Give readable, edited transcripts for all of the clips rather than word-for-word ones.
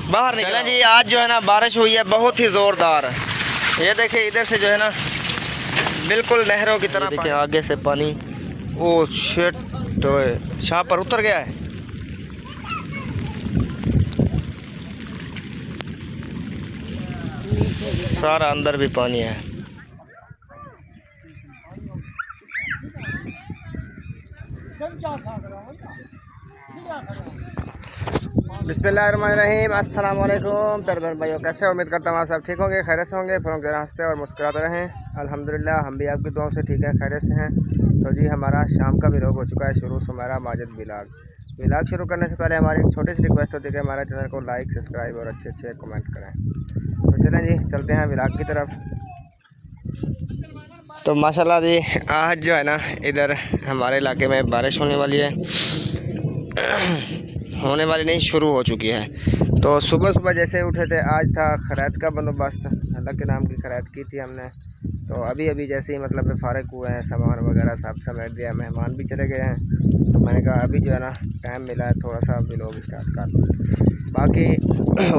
बाहर निकला जी। आज जो है ना बारिश हुई है बहुत ही ज़ोरदार। ये देखिए इधर से जो है ना बिल्कुल नहरों की तरह। देखिए आगे से पानी, ओ शिट, तो शाह पर उतर गया है। सारा अंदर भी पानी है। बिस्मिल्लाहिर्रहमानिर्रहीम, अस्सलाम वालेकुम प्यारे बहन भाइयों, कैसे हो? उम्मीद करता हूँ आप सब ठीक होंगे, खैरियत से होंगे। फिर हम हंसते और मुस्कुराते रहें। अल्हम्दुलिल्लाह हम भी आपकी दुआओं से ठीक हैं, खैरियत से हैं। तो जी हमारा शाम का व्लॉग हो चुका है शुरू। सुमेरा माजिद व्लॉग शुरू करने से पहले हमारी एक छोटी सी रिक्वेस्ट होती है कि हमारे चैनल को लाइक, सब्सक्राइब और अच्छे अच्छे कमेंट करें। तो चलें जी चलते हैं व्लॉग की तरफ। तो माशाल्लाह जी आज जो है ना इधर हमारे इलाके में बारिश होने वाली है। होने वाली नहीं, शुरू हो चुकी है। तो सुबह सुबह जैसे उठे थे, आज था खैरात का बंदोबस्त, अल्लाह के नाम की खैरात की थी हमने। तो अभी अभी जैसे ही मतलब फ़ारिग हुए हैं, सामान वगैरह सब समेट दिया, मेहमान भी चले गए हैं। तो मैंने कहा अभी जो है ना टाइम मिला है थोड़ा सा व्लॉग स्टार्ट कर लूँ। बाकी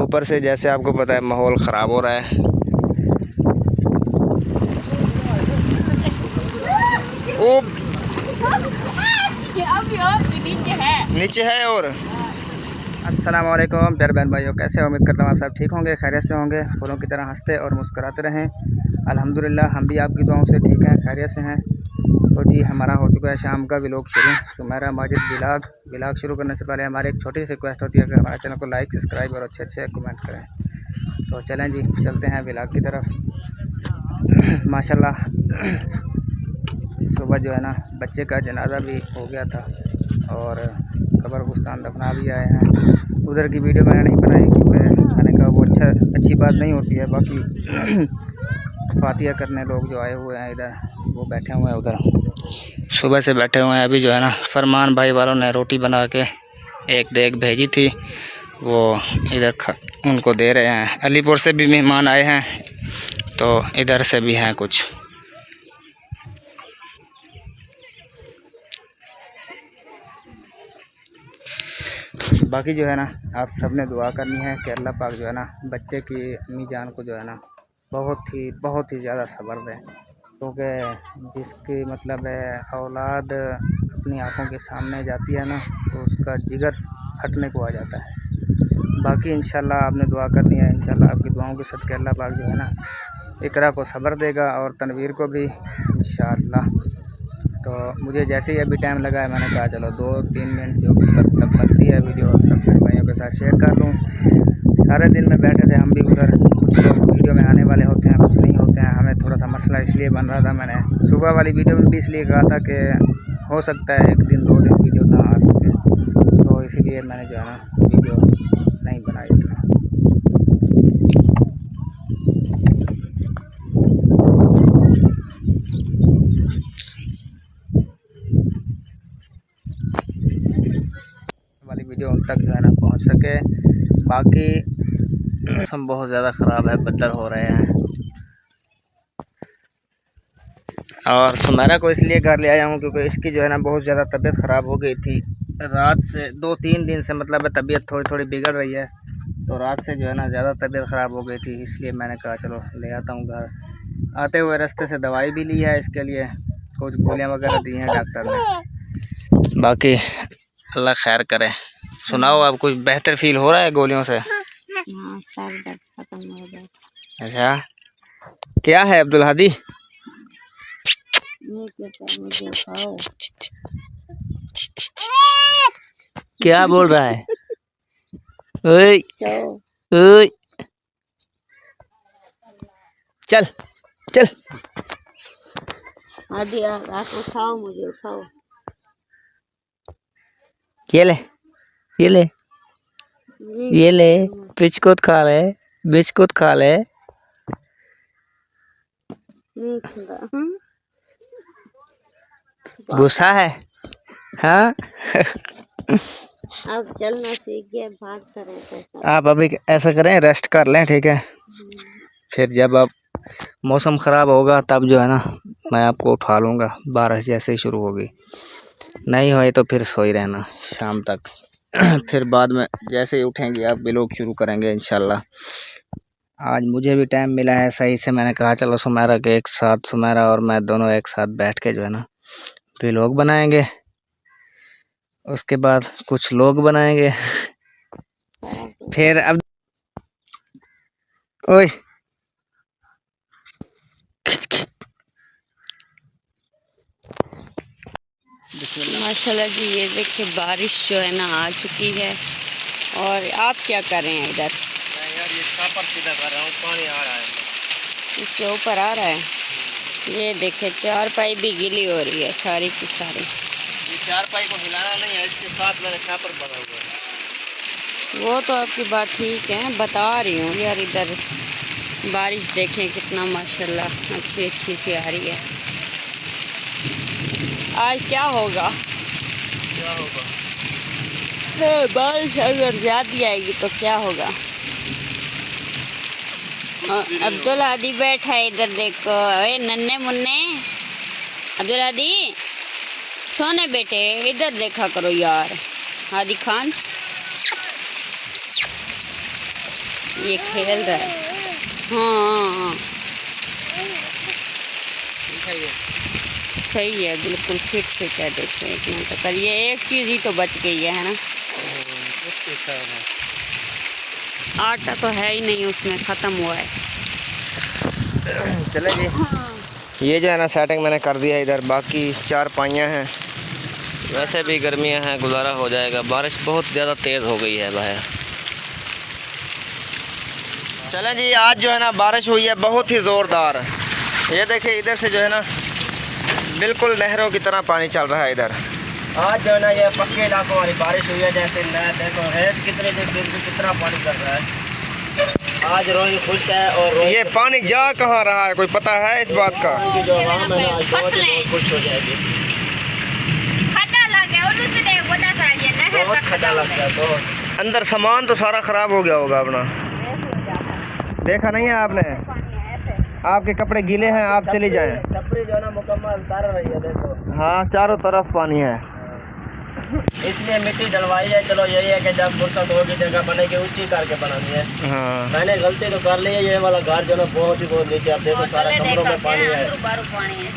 ऊपर से जैसे आपको पता है माहौल ख़राब हो रहा है। ओ नीचे है। और अस्सलाम वालेकुम प्यारे बहन भाइयों, कैसे हो? उम्मीद करता हूँ आप सब ठीक होंगे, खैरियत से होंगे, फूलों की तरह हंसते और मुस्कुराते रहें। अल्हम्दुलिल्लाह हम भी आपकी दुआओं से ठीक हैं, खैरियत से हैं। तो जी हमारा हो चुका है शाम का व्लॉग शुरू। सुमेरा माजिद व्लॉग शुरू करने से पहले हमारी एक छोटी सी रिक्वेस्ट होती है कि हमारे चैनल को लाइक, सब्सक्राइब और अच्छे अच्छे कमेंट करें। तो चलें जी चलते हैं व्लॉग की तरफ। माशाल्लाह सुबह जो है ना बच्चे का जनाजा भी हो गया था और कब्रिस्तान दफना भी आए हैं। उधर की वीडियो मैंने नहीं बनाई क्योंकि मैंने कहा वो अच्छी बात नहीं होती है। बाकी फातिहा करने लोग जो आए हुए हैं इधर, वो बैठे हुए हैं उधर, सुबह से बैठे हुए हैं। अभी जो है ना फरमान भाई वालों ने रोटी बना के एक देग भेजी थी, वो इधर उनको दे रहे हैं। अलीपुर से भी मेहमान आए हैं, तो इधर से भी हैं कुछ। बाकी जो है ना आप सब ने दुआ करनी है कि अल्लाह पाक जो है ना बच्चे की अम्मी जान को जो है ना बहुत ही ज़्यादा सब्र दे। क्योंकि जिसकी मतलब है औलाद अपनी आंखों के सामने जाती है ना, तो उसका जिगर फटने को आ जाता है। बाकी इंशाल्लाह आपने दुआ करनी है, इंशाल्लाह आपकी दुआओं के सदक़े अल्लाह पाक जो है ना इकरा को सब्र देगा और तनवीर को भी इंशाल्लाह। तो मुझे जैसे ही अभी टाइम लगा है, मैंने कहा चलो 2-3 मिनट जो मतलब बनती है वीडियो सब अपने भाइयों के साथ शेयर कर लूँ। सारे दिन में बैठे थे हम भी उधर, कुछ लोग वीडियो में आने वाले होते हैं, कुछ नहीं होते हैं। हमें थोड़ा सा मसला इसलिए बन रहा था, मैंने सुबह वाली वीडियो में भी इसलिए कहा था कि हो सकता है 1 दिन 2 दिन वीडियो ना आ सके, तो इसीलिए मैंने जो है ना वीडियो नहीं बनाई थी। वाली वीडियो उन तक जो है ना पहुंच सके। बाकी मौसम बहुत ज़्यादा ख़राब है, बदल हो रहे हैं। और सुमेरा को इसलिए घर ले आया हूँ क्योंकि इसकी जो है ना बहुत ज़्यादा तबीयत ख़राब हो गई थी। रात से 2-3 दिन से मतलब तबीयत थोड़ी थोड़ी बिगड़ रही है। तो रात से जो है ना ज़्यादा तबीयत ख़राब हो गई थी, इसलिए मैंने कहा चलो ले आता हूँ घर। आते हुए रास्ते से दवाई भी ली है इसके लिए, कुछ गोलियाँ वगैरह दी हैं डॉक्टर ने। बाकी अल्लाह खैर करे। सुनाओ, आप कुछ बेहतर फील हो रहा है गोलियों से? अच्छा क्या है अब्दुल हादी? क्या बोल रहा है? ओए ओए चल चल आदि आप उठाओ, मुझे उठाओ। ये ले ये ले ये ले, बिस्कुट खा ले, बिस्कुट खा ले। गुस्सा है? हाँ। अब चलना सीख गए, भाग करें। आप अभी ऐसा करें, रेस्ट कर लें, ठीक है? फिर जब अब मौसम ख़राब होगा तब जो है ना मैं आपको उठा लूँगा। बारिश जैसे ही शुरू होगी, नहीं होए तो फिर सोई रहना शाम तक। फिर बाद में जैसे ही उठेंगे आप व्लॉग शुरू करेंगे इंशाल्लाह। आज मुझे भी टाइम मिला है सही से, मैंने कहा चलो सुमेरा के एक साथ, सुमेरा और मैं दोनों एक साथ बैठ के जो है ना व्लॉग बनाएंगे। उसके बाद कुछ लोग बनाएंगे। फिर अब ओए माशाल्लाह जी, ये देखिए बारिश जो है ना आ चुकी है। और आप क्या कर रहे हैं इधर? यार ये छापर सीधा कर रहा हूँ, पानी आ रहा है इसके ऊपर आ रहा है। ये देखिए चारपाई भी गीली हो रही है सारी की सारी। ये चारपाई को हिलाना नहीं है, इसके साथ मैंने छापर बना हुआ है। वो तो आपकी बात ठीक है, बता रही हूँ यार। इधर बारिश देखें कितना माशाल्लाह अच्छी अच्छी सी आ रही है। आज क्या होगा? क्या होगा? बारिश अगर ज़्यादा आएगी तो क्या होगा? अब्दुल हादी बैठा है इधर, देखो। अरे नन्हे मुन्ने, अब्दुल हादी सोने बेटे, इधर देखा करो यार। हादी खान ये खेल रहा है। हाँ सही है, बिल्कुल फिट है। देखिए इतना तो करिए, एक चीज़ ही तो बच गई है ना। आटा तो है ही नहीं उसमें, ख़त्म हुआ है। चले जी। ये जो है ना सेटिंग मैंने कर दिया है इधर, बाकी चारपाइयाँ हैं। वैसे भी गर्मियाँ हैं, गुजारा हो जाएगा। बारिश बहुत ज़्यादा तेज़ हो गई है बाहर। चलें जी, आज जो है ना बारिश हुई है बहुत ही ज़ोरदार। ये देखिए इधर से जो है ना बिल्कुल नहरों की तरह पानी चल रहा है इधर। आज जो है ना ये पक्के इलाकों वाली बारिश हुई है। जैसे नहर देखो है कितने दिन कितना पानी कर रहा है। आज रोही खुश है। और ये पानी जा कहाँ रहा है, कोई पता है इस बात का? जो आवाम है ना आज बहुत खुश हो जाएगी। बहुत खड्डा लग गया, तो अंदर सामान तो सारा ख़राब हो गया होगा अपना। देखा नहीं है आपने? आपके कपड़े गीले हैं, आप चली जाएं। कपड़े जो है ना मुकम्मल तर रही है, देखो। हाँ चारों तरफ पानी है, इसलिए मिट्टी डलवाई है। चलो यही है कि जब फुर्सत होगी जगह बनेगी ऊंची करके बनानी है। हाँ मैंने गलती तो कर ली है। ये वाला घर जो है ना बहुत नीचे, आप देखो सारा कमरों में पानी है।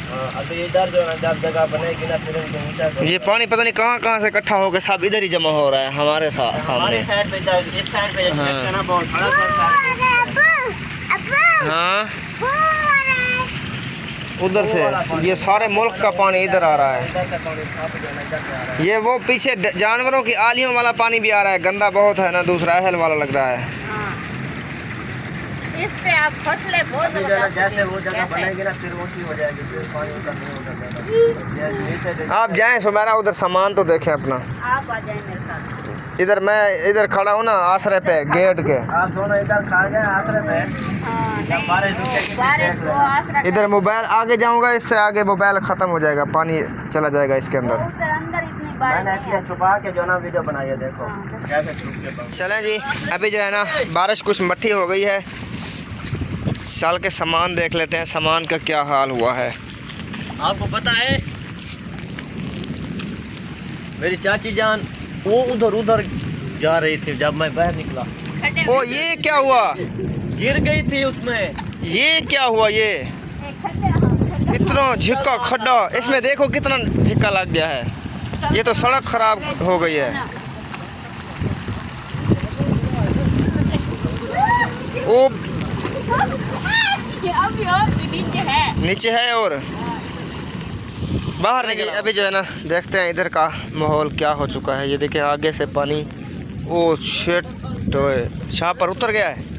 हाँ अभी इधर जो है जब जगह बनेगी ना फिर उनको ऊंचा। ये पानी पता नहीं कहाँ से इकट्ठा होकर सब इधर ही जमा हो रहा है हमारे सामने। साइड पे इस साइड पे ना बहुत बड़ा। हाँ उधर से ये सारे मुल्क का पानी इधर आ रहा है। ये वो पीछे जानवरों की आलियों वाला पानी भी आ रहा है, गंदा बहुत है ना, दूसरा अहल वाला लग रहा है। इस पे आप फसलें बहुत जैसे वो जगह बनेगी ना फिर ऊंची हो जाएगी, फिर पानी उधर नहीं उधर। आप जाएं सुमेरा, उधर सामान तो देखें अपना। आप आ जाएं मेरे साथ। इधर मैं इधर खड़ा हूँ ना आसरे पे गेट के। आप दोनों इधर खा गए आसरे पे। इधर मोबाइल आगे जाऊंगा, इससे आगे मोबाइल ख़त्म हो जाएगा, पानी चला जाएगा इसके अंदर। मैंने छुपा के जो ना वीडियो बनाई है, देखो कैसे। चलें जी, अभी जो है ना बारिश कुछ मट्ठी हो गई है। चल के सामान देख लेते हैं, सामान का क्या हाल हुआ है। आपको पता है मेरी चाची जान वो उधर जा रही थी, जब मैं बाहर निकला। ओ ये क्या हुआ? गिर गई थी उसमें। ये क्या हुआ? ये इतना झिक्का खड्डा, इसमें देखो कितना झिक्का लग गया है। ये तो सड़क खराब हो गई है। ओ नीचे है और बाहर निकल। अभी जो है ना देखते हैं इधर का माहौल क्या हो चुका है। ये देखिए आगे से पानी, ओ शिट, छाप पर उतर गया है।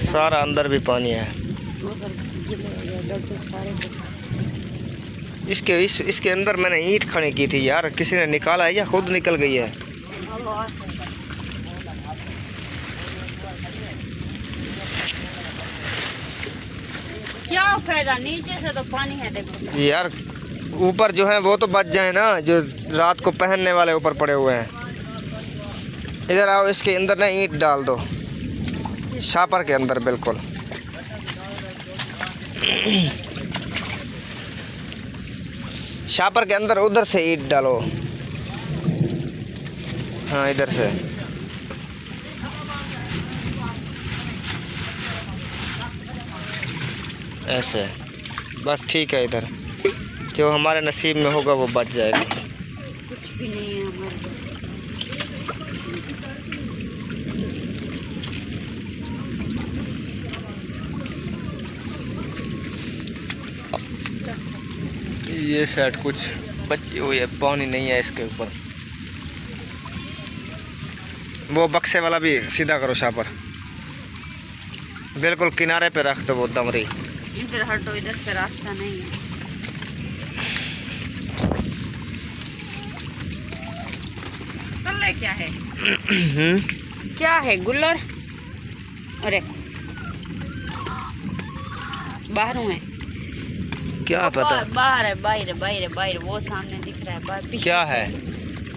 सारा अंदर भी पानी है। इसके अंदर मैंने ईंट खड़ी की थी यार, किसी ने निकाला है या खुद निकल गई है? क्या फायदा, नीचे से तो पानी है देखो यार। ऊपर जो है वो तो बच जाए ना, जो रात को पहनने वाले ऊपर पड़े हुए हैं। इधर आओ, इसके अंदर ना ईंट डाल दो, छापर के अंदर बिल्कुल। शापर के अंदर उधर से ईंट डालो। हाँ इधर से। ऐसे बस ठीक है। इधर जो हमारे नसीब में होगा वो बच जाएगा। कुछ भी नहीं है हमारे पास। ये साइड कुछ बची हुई है, पानी नहीं है इसके ऊपर। वो बक्से वाला भी सीधा करो शापर, बिल्कुल किनारे पे रख दो वो दमरी। इधर हटो, इधर से रास्ता नहीं है। क्या है क्या है गुल्लर? अरे बाहर है क्या पता। बाहर है, बाहर है, बाहर है, बाहर वो सामने दिख रहा है बाहर। क्या है?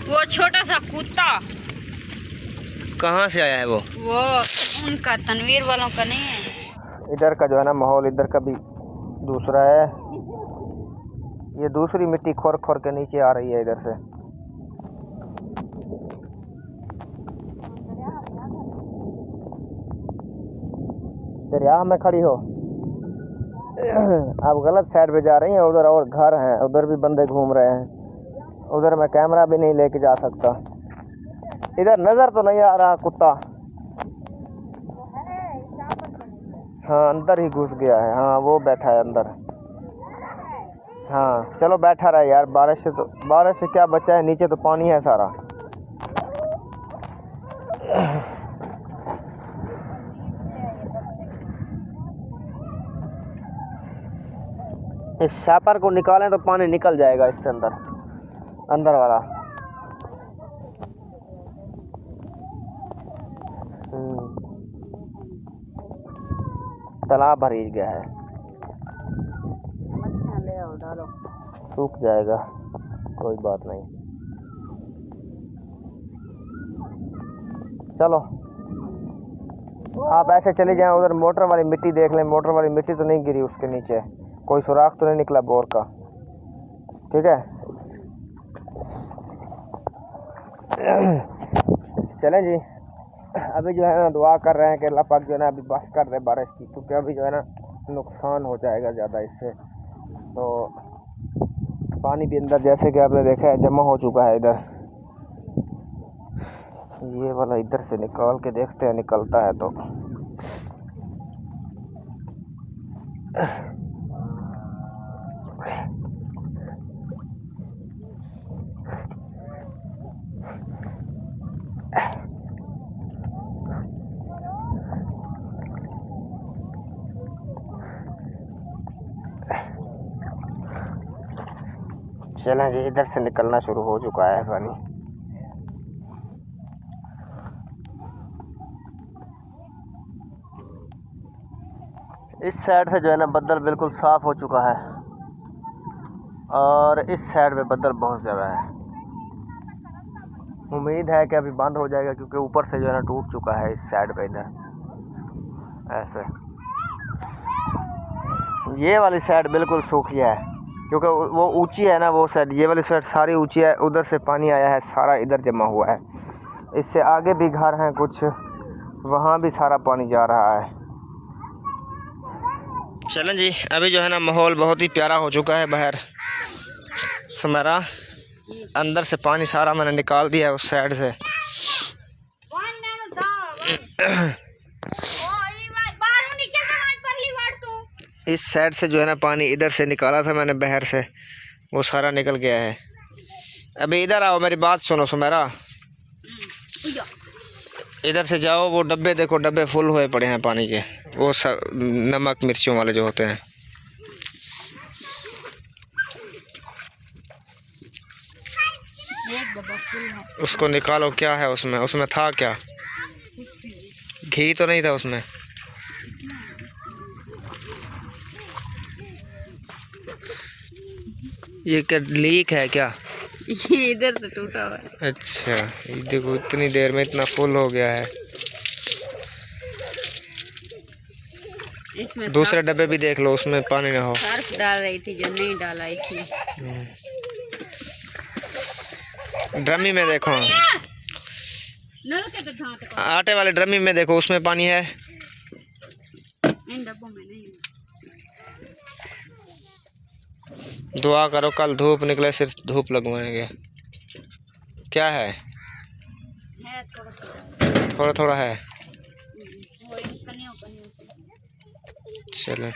वो छोटा सा कुत्ता। कहाँ से आया है वो? उनका तनवीर वालों का नहीं है। इधर का जो है ना माहौल इधर का भी दूसरा है। ये दूसरी मिट्टी खोर खोर के नीचे आ रही है इधर से। दरिया में खड़ी हो। आप गलत साइड पे जा रही हैं। उधर और घर हैं, उधर भी बंदे घूम रहे हैं। उधर मैं कैमरा भी नहीं लेके जा सकता। इधर नजर तो नहीं आ रहा कुत्ता। हाँ अंदर ही घुस गया है। हाँ वो बैठा है अंदर। हाँ चलो बैठा रहा यार। बारिश से क्या बचा है, नीचे तो पानी है सारा। इस शापर को निकालें तो पानी निकल जाएगा इससे अंदर वाला। तालाब भर गया है। सूख जाएगा, कोई बात नहीं। चलो आप ऐसे चले जाएं। उधर मोटर वाली मिट्टी देख लें। मोटर वाली मिट्टी तो नहीं गिरी उसके नीचे, कोई सुराख तो नहीं निकला बोर का। ठीक है चलें जी। अभी जो है ना दुआ कर रहे हैं कि अल्लाह पाक जो है ना अभी बस कर दे बारिश की, क्योंकि अभी जो है ना नुकसान हो जाएगा ज़्यादा इससे। तो पानी भी अंदर जैसे कि आपने देखा है जमा हो चुका है इधर। ये वाला इधर से निकाल के देखते हैं निकलता है तो। चलें जी, इधर से निकलना शुरू हो चुका है पानी। इस साइड से जो है ना बदल बिल्कुल साफ हो चुका है और इस साइड में बदल बहुत ज़्यादा है। उम्मीद है कि अभी बंद हो जाएगा, क्योंकि ऊपर से जो है ना टूट चुका है इस साइड पे। इधर ऐसे ये वाली साइड बिल्कुल सूखी है, क्योंकि वो ऊंची है ना वो साइड। ये वाली साइड सारी ऊंची है, उधर से पानी आया है सारा इधर जमा हुआ है। इससे आगे भी घर हैं कुछ, वहाँ भी सारा पानी जा रहा है। चलें जी, अभी जो है ना माहौल बहुत ही प्यारा हो चुका है बाहर। सुमेरा अंदर से पानी सारा मैंने निकाल दिया है उस साइड से। इस साइड से जो है ना पानी इधर से निकाला था मैंने बाहर से, वो सारा निकल गया है। अभी इधर आओ, मेरी बात सुनो सुमेरा। इधर से जाओ, वो डब्बे देखो, डब्बे फुल हुए पड़े हैं पानी के, वो सब नमक मिर्चों वाले जो होते हैं। उसको निकालो। क्या है उसमें? उसमें था क्या? घी तो नहीं था उसमें? ये क्या लीक है क्या? ये इधर से टूटा हुआ है। अच्छा, ये देखो इतनी देर में इतना फुल हो गया है। इसमें दूसरे डब्बे भी देख लो, उसमें पानी ना हो। सर्फ डाल रही थी जो नहीं डाला इसमें। ड्रमी में देखो, नल के तो धात को आटे वाले ड्रमी में देखो, उसमें पानी है। इन डब्बों में नहीं। दुआ करो कल धूप निकले, सिर्फ धूप लगवाएंगे। क्या है? थोड़ा थोड़ा है। वो कनियों चलो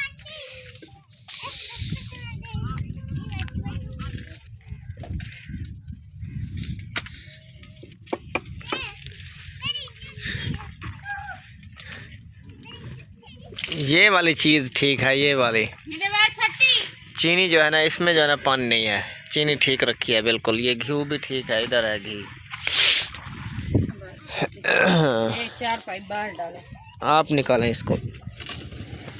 ये वाली चीज़ ठीक है, ये वाली चीनी जो है ना, इसमें जो है ना पानी नहीं है, चीनी ठीक रखी है बिल्कुल। ये घी भी ठीक है, इधर है घी। 4 पाइप बाहर डालो, आप निकालें इसको,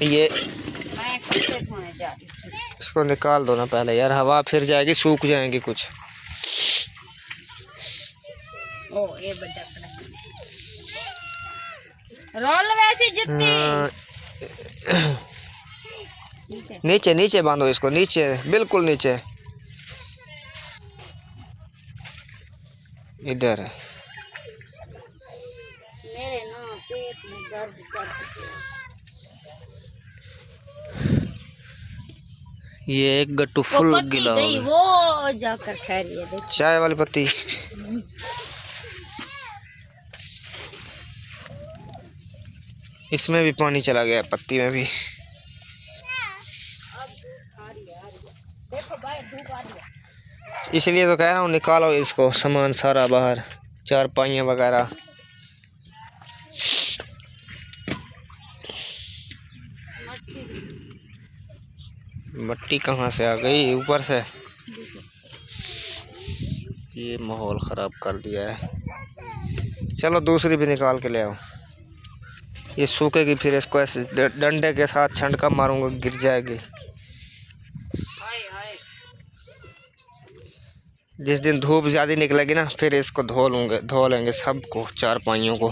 ये मैं कपड़े धोने जा रही हूँ। इसको निकाल दो ना पहले यार, हवा फिर जाएगी, सूख जाएंगी कुछ। ओ ये बड़ा रोल वैसी जितनी ठीक है। नीचे नीचे बांधो इसको, नीचे बिल्कुल नीचे, इधर। मेरे ना पेट में दर्द ये एक गट्टू फुल गिला हो गया। वो जाकर खा लिया देख। चाय वाली पत्ती। इसमें भी पानी चला गया, पत्ती में भी। इसलिए तो कह रहा हूँ निकालो इसको, सामान सारा बाहर, चारपाइयाँ वगैरह। मट्टी कहाँ से आ गई? ऊपर से। ये माहौल ख़राब कर दिया है। चलो दूसरी भी निकाल के ले आओ। ये सूखेगी, फिर इसको ऐसे डंडे के साथ छंटका मारूंगा, गिर जाएगी। जिस दिन धूप ज़्यादा निकलेगी ना, फिर इसको धो लेंगे सबको, चारपाइयों को।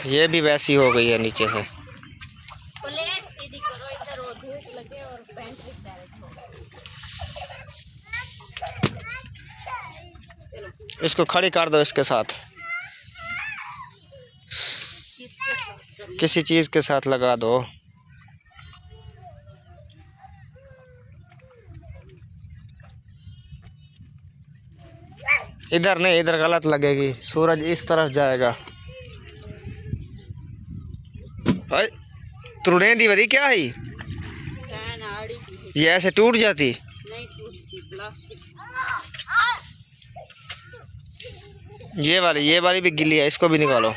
ये भी वैसी हो गई है नीचे से। इसको खड़ी कर दो, इसके साथ किसी चीज के साथ लगा दो। इधर नहीं, इधर गलत लगेगी, सूरज इस तरफ जाएगा। त्रुड़े दी बदी क्या है? ये ऐसे टूट जाती? नहीं टूटती, प्लास्टिक। ये वाली भी गिली है, इसको भी निकालो।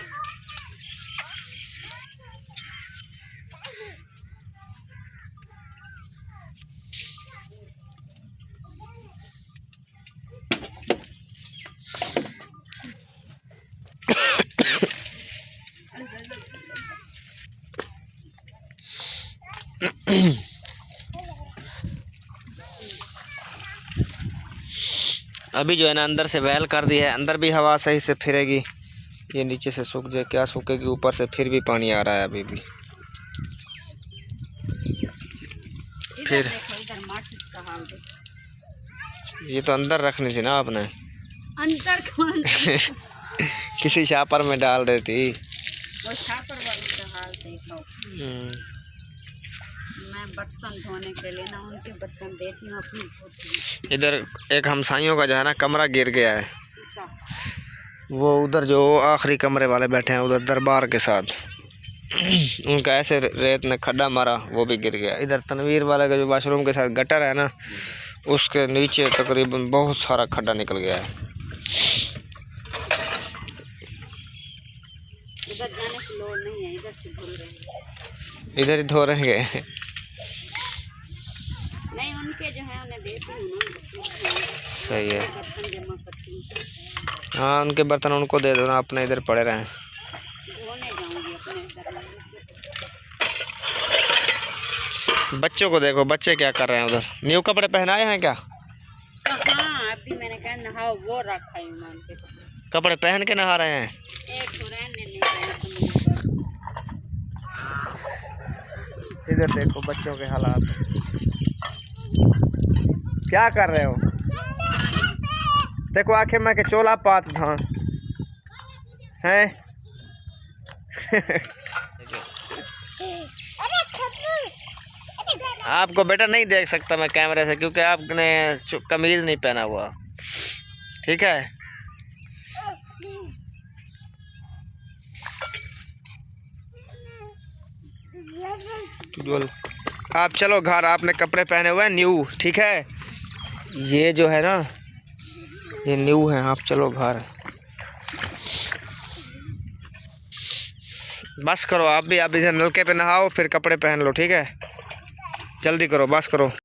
अभी जो है ना अंदर से वैल कर दिया है, अंदर भी हवा सही से फिरेगी। ये नीचे से सूख जाए, क्या सूखेगी, ऊपर से फिर भी पानी आ रहा है अभी भी। फिर ये तो अंदर रखनी थी ना आपने। अंदर कौन किसी छापर में डाल देती। वो छापर वाली का हाल देखो। मैं बर्तन धोने के लिए ना उनके बर्तन देती हूँ, अपनी धोती हूँ। इधर एक हमसाइयों का जो है ना कमरा गिर गया है। वो उधर जो आखिरी कमरे वाले बैठे हैं उधर दरबार के साथ, उनका ऐसे रेत ने खड्डा मारा, वो भी गिर गया। इधर तनवीर वाले का जो वाशरूम के साथ गटर है ना, उसके नीचे तकरीबन बहुत सारा खड्डा निकल गया है। इधर जाने की लोड़ नहीं है, इधर से धो रहे हैं। इधर ही धो रहे हैं। नहीं उनके जो है उन्हें देती हूँ ना। सही है। बर्तन जमा करती हूँ। हाँ उनके बर्तन उनको दे दो ना, अपने इधर पड़े रहें। धोने जाऊँगी अपने इधर। बच्चों को देखो, बच्चे क्या कर रहे हैं उधर। न्यू कपड़े पहनाए हैं क्या? हाँ अभी मैंने कहा नहाओ, वो रखा है ईमान के। कपड़े पहन के नहा रहे हैं। एक तो रहने नहीं इधर देखो बच्चों के हालात, क्या कर रहे हो? देखो आखिर में के चोला पात था हैं। आपको बेटा नहीं देख सकता मैं कैमरे से, क्योंकि आपने कमीज नहीं पहना हुआ, ठीक है। आप चलो घर, आपने कपड़े पहने हुए हैं न्यू, ठीक है। ये जो है ना ये न्यू है, आप चलो घर। बस करो आप भी, आप इधर नलके पे नहाओ फिर कपड़े पहन लो, ठीक है। जल्दी करो, बस करो।